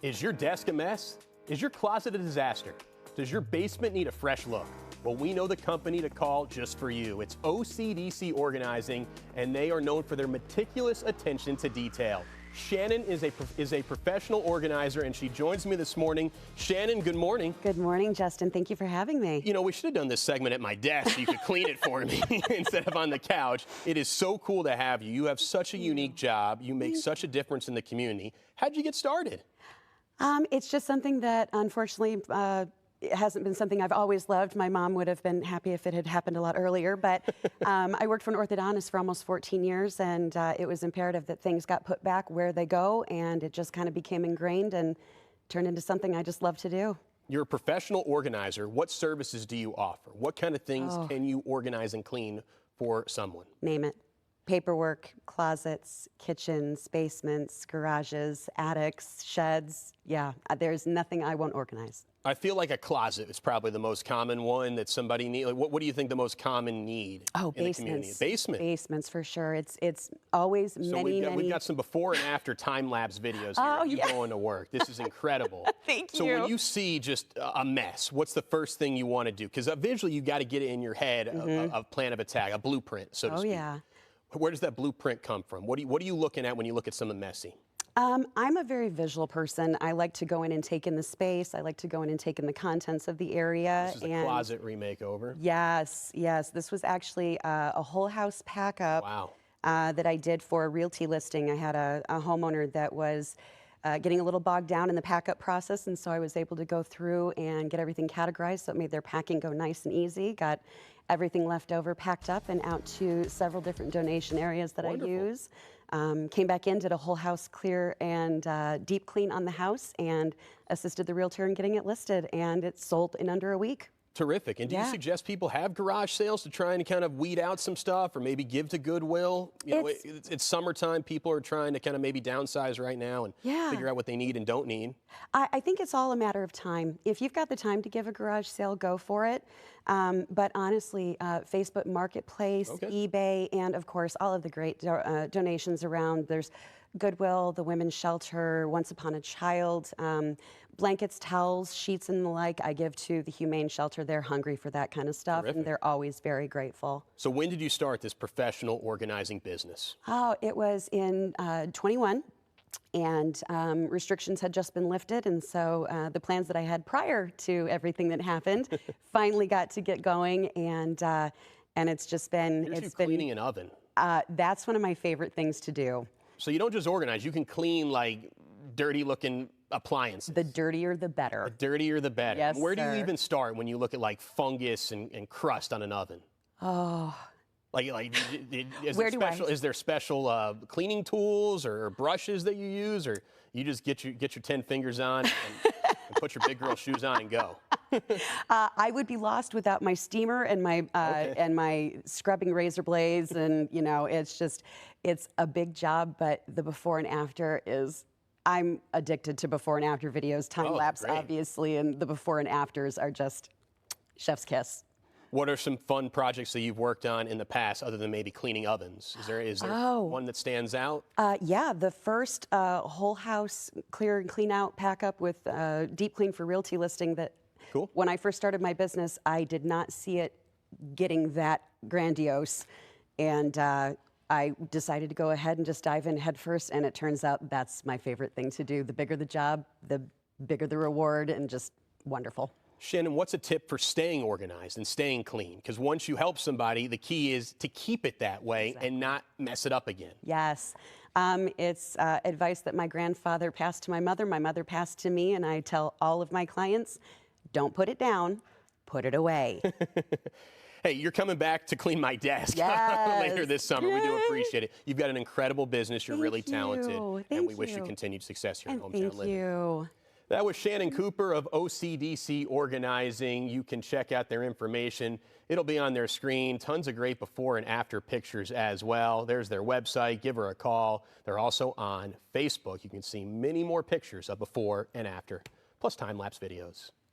Is your desk a mess? Is your closet a disaster? Does your basement need a fresh look? Well, we know the company to call just for you. It's OCDC Organizing, and they are known for their meticulous attention to detail. Shannon is a professional organizer, and she joins me this morning. Shannon, good morning. Good morning, Justin. Thank you for having me. You know, we should have done this segment at my desk so you could clean it for me instead of on the couch. It is so cool to have you. You have such a unique job. You make such a difference in the community. How'd you get started? It's just something that, unfortunately, it hasn't been something I've always loved. My mom would have been happy if it had happened a lot earlier, but I worked for an orthodontist for almost 14 years, and it was imperative that things got put back where they go, and it just kind of became ingrained and turned into something I just love to do. You're a professional organizer. What services do you offer? What kind of things can you organize and clean for someone? Name it. Paperwork, closets, kitchens, basements, garages, attics, sheds. Yeah, there's nothing I won't organize. I feel like a closet is probably the most common one that somebody needs. Like, what do you think the most common need in the community? Basement. Basements for sure. It's always so we've got some before and after time-lapse videos here of you going to work. This is incredible. Thank you. So when you see just a mess, what's the first thing you want to do? Because visually you've got to get it in your head, a plan of attack, a blueprint, so to speak. Yeah. Where does that blueprint come from? What are you looking at when you look at something messy? I'm a very visual person. I like to go in and take in the space. I like to go in and take in the contents of the area. This is a closet remake over. Yes, yes. This was actually a whole house pack-up. Wow. That I did for a realty listing. I had a homeowner that was getting a little bogged down in the pack-up process, and so I was able to go through and get everything categorized, so it made their packing go nice and easy. Got everything left over packed up and out to several different donation areas that Wonderful. I use. Came back in, did a whole house clear and deep clean on the house, and assisted the realtor in getting it listed, and it sold in under a week. Terrific. And do you suggest people have garage sales to try and kind of weed out some stuff or maybe give to Goodwill? You know, it's summertime. People are trying to kind of maybe downsize right now and figure out what they need and don't need. I think it's all a matter of time. If you've got the time to give a garage sale, go for it. But honestly, Facebook Marketplace, eBay, and of course, all of the great donations around. There's Goodwill, the Women's Shelter, Once Upon a Child, blankets, towels, sheets, and the like. I give to the Humane Shelter. They're hungry for that kind of stuff, and they're always very grateful. So when did you start this professional organizing business? Oh, it was in 21. And restrictions had just been lifted, and so the plans that I had prior to everything that happened finally got to get going, and it's just been Cleaning an oven. That's one of my favorite things to do. So you don't just organize; you can clean like dirty-looking appliances. The dirtier, the better. The dirtier, the better. Yes, Where do you even start when you look at like fungus and crust on an oven? Oh. Is there special cleaning tools or brushes that you use, or you just get your 10 fingers on and put your big girl shoes on and go? I would be lost without my steamer and my scrubbing razor blades, and you know, it's a big job, but the before and after is. I'm addicted to before and after videos, time lapse obviously, and the before and afters are just chef's kiss. What are some fun projects that you've worked on in the past, other than maybe cleaning ovens? Is there one that stands out? Yeah, the first whole house clear and clean out pack up with deep clean for realty listing that when I first started my business, I did not see it getting that grandiose. And I decided to go ahead and just dive in head first, and it turns out that's my favorite thing to do. The bigger the job, the bigger the reward, and just wonderful. Shannon, what's a tip for staying organized and staying clean? Because once you help somebody, the key is to keep it that way and not mess it up again. Yes. It's advice that my grandfather passed to my mother passed to me, and I tell all of my clients, don't put it down, put it away. Hey, you're coming back to clean my desk later this summer. Yay. We do appreciate it. You've got an incredible business. You're really talented. And we wish you continued success here in Hometown Living. Thank you. That was Shannon Cooper of OCDC Organizing. You can check out their information. It'll be on their screen. Tons of great before and after pictures as well. There's their website. Give her a call. They're also on Facebook. You can see many more pictures of before and after, plus time-lapse videos.